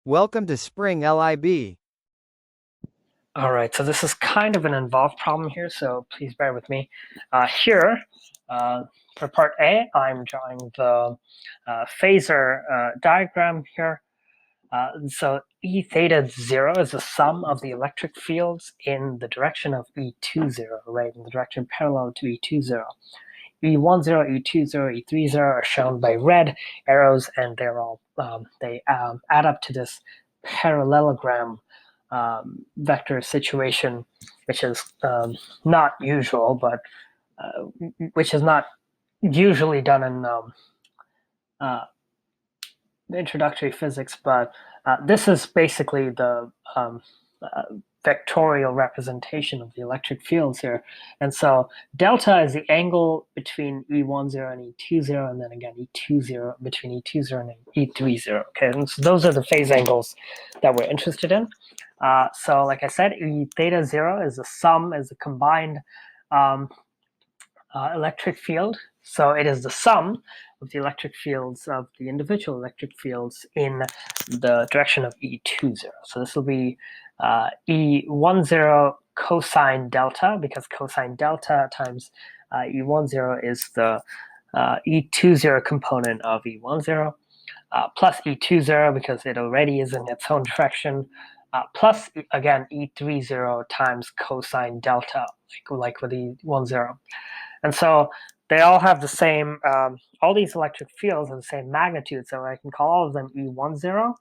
Welcome to springlib. All right, so this is kind of an involved problem here, so please bear with me. Here, for part A, I'm drawing the phasor diagram here. So E theta 0 is the sum of the electric fields in the direction of E20, right, in the direction parallel to E20. E10, E20, E30 are shown by red arrows, and they're all they add up to this parallelogram vector situation, which is not usual, but which is not usually done in uh, introductory physics. But this is basically the vectorial representation of the electric fields here. And so delta is the angle between E10 and E20, and then again E20 between E20 and E30. Okay, and so those are the phase angles that we're interested in. So like I said, E theta 0 is the sum, is the combined electric field. So it is the sum of the electric fields of the individual electric fields in the direction of E20. So this will be E10 cosine delta, because cosine delta times E10 is the E20 component of E10, plus E20 because it already is in its own direction, plus again E30 times cosine delta, like with E10. And so they all have the same, all these electric fields are the same magnitude, so I can call all of them E10,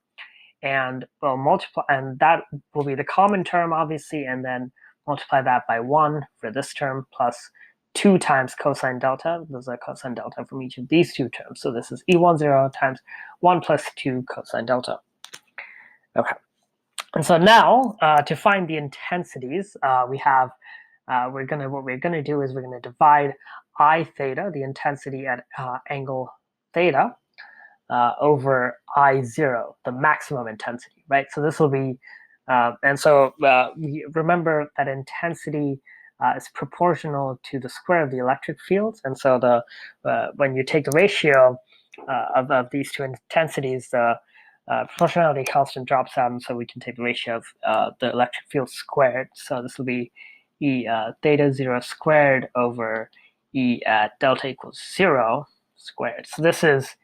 and we'll multiply, and that will be the common term, obviously, and then multiply that by 1 for this term, plus 2 times cosine delta. There's a cosine delta from each of these two terms. So this is E10 times 1 plus 2 cosine delta. Okay. And so now, to find the intensities, we have what we're gonna do is we're gonna divide I theta, the intensity at angle theta, over I0, the maximum intensity, right? So this will be, and so remember that intensity is proportional to the square of the electric fields, and so the when you take the ratio of these two intensities, the proportionality constant drops out, and so we can take the ratio of the electric field squared. So this will be E theta 0 squared over E at delta equals 0 squared. So this is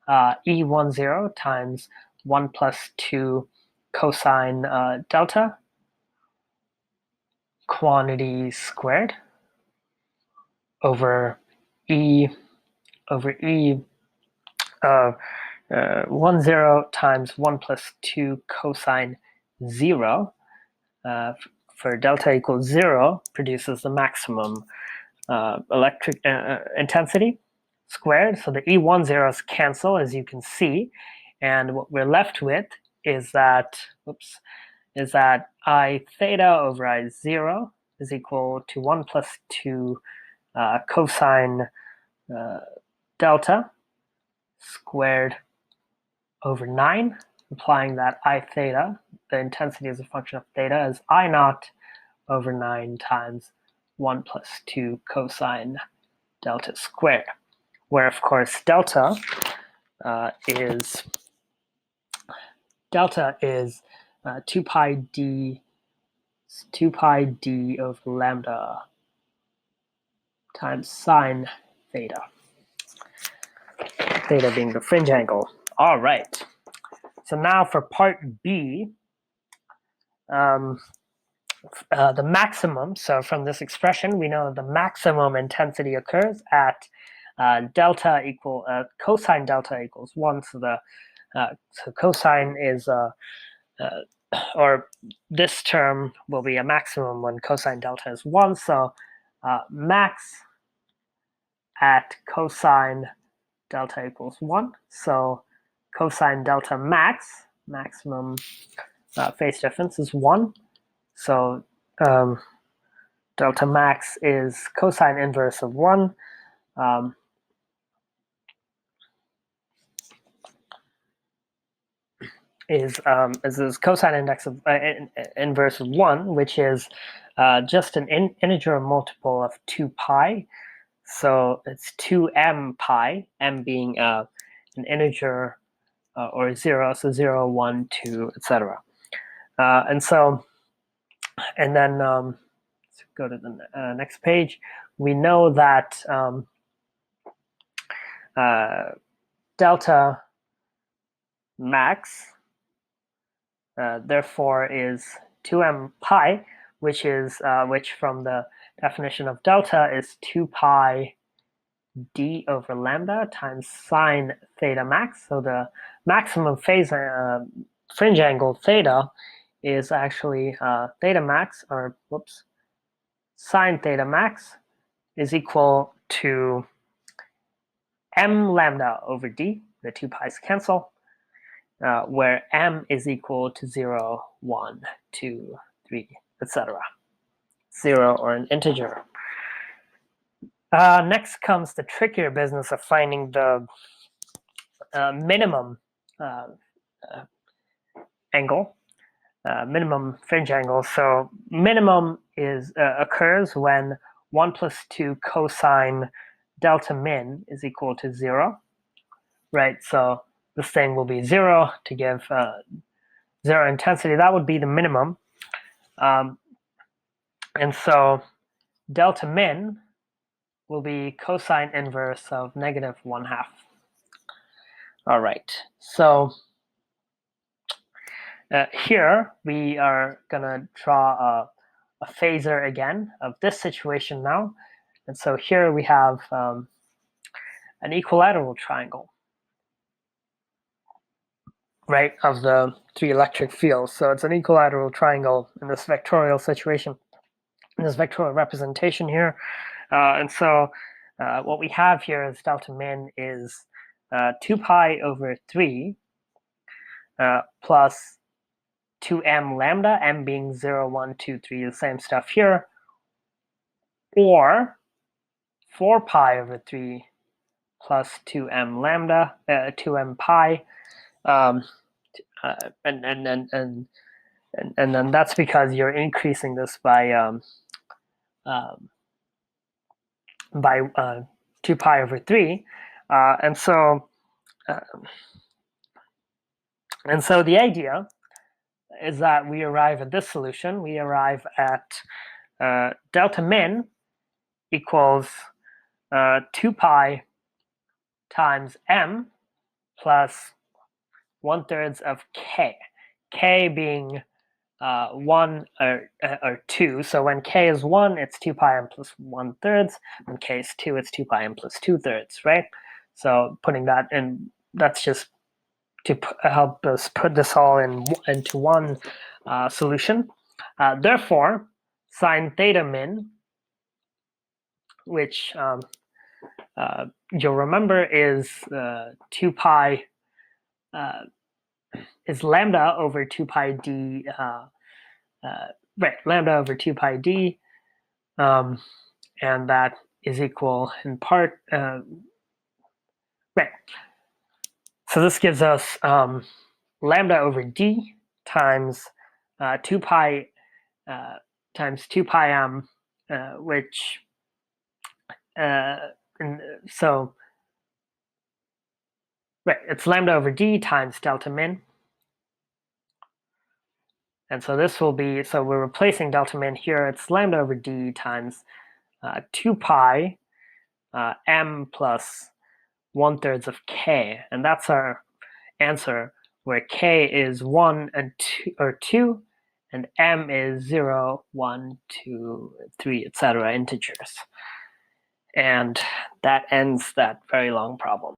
E10 times 1 plus 2 cosine delta quantity squared over E over E 10 times 1 plus 2 cosine 0 for delta equals 0 produces the maximum electric intensity squared. So the E10s cancel, as you can see, and what we're left with is that, is that I theta over I0 is equal to 1 plus 2 cosine delta squared over 9, implying that I theta, the intensity as a function of theta, is I naught over 9 times 1 plus 2 cosine delta squared, where of course delta is 2 pi d over lambda times sine theta, theta being the fringe angle. All right, so now for part B, the maximum, so from this expression we know the maximum intensity occurs at delta equal cosine delta equals 1. So the so cosine is or this term will be a maximum when cosine delta is 1. So max at cosine delta equals 1. So cosine delta maximum phase difference is 1. So delta max is cosine inverse of 1. Is this cosine index of inverse of 1, which is just an integer multiple of 2 pi. So it's 2m pi, m being an integer or 0, so 0, 1, 2, etc. And then let's go to the next page. We know that delta max therefore is 2m pi, which from the definition of delta is 2 pi d over lambda times sine theta max. So the maximum phase fringe angle theta is actually theta max, or whoops, sine theta max is equal to m lambda over d. The 2 pi's cancel, where m is equal to 0, 1, 2, 3, etc. 0 or an integer. Next comes the trickier business of finding the minimum angle, minimum fringe angle. So minimum occurs when 1 plus 2 cosine delta min is equal to 0, right? So this thing will be 0 to give 0 intensity. That would be the minimum. And so delta min will be cosine inverse of negative 1/2. All right, so here we are going to draw a phasor again of this situation now. And so here we have an equilateral triangle, right, of the 3 electric fields. So it's an equilateral triangle in this vectorial situation, in this vectorial representation here. And so what we have here is delta min is 2 pi over 3 plus 2m lambda, m being 0, 1, 2, 3, the same stuff here, or 4 pi over 3 plus 2m lambda, 2m pi, and then that's because you're increasing this by 2 pi over 3, and so the idea is that we arrive at this solution. We arrive at delta min equals 2 pi times m plus 1/3 of k being 1 or 2. So when k is 1, it's 2 pi m plus 1/3. When k is 2, it's 2 pi m plus 2/3, right? So putting that in, that's just to help us put this all into one solution. Therefore, sine theta min, which you'll remember is 2 pi is lambda over 2 pi d, right, lambda over 2 pi d, and that is equal in part, right. So this gives us lambda over d times 2 pi times 2 pi m, which so right, it's lambda over d times delta min. And so this will be, so we're replacing delta min here. It's lambda over d times 2 pi m plus 1/3 of k. And that's our answer, where k is 1 and 2, and m is 0, 1, 2, 3, etc., integers. And that ends that very long problem.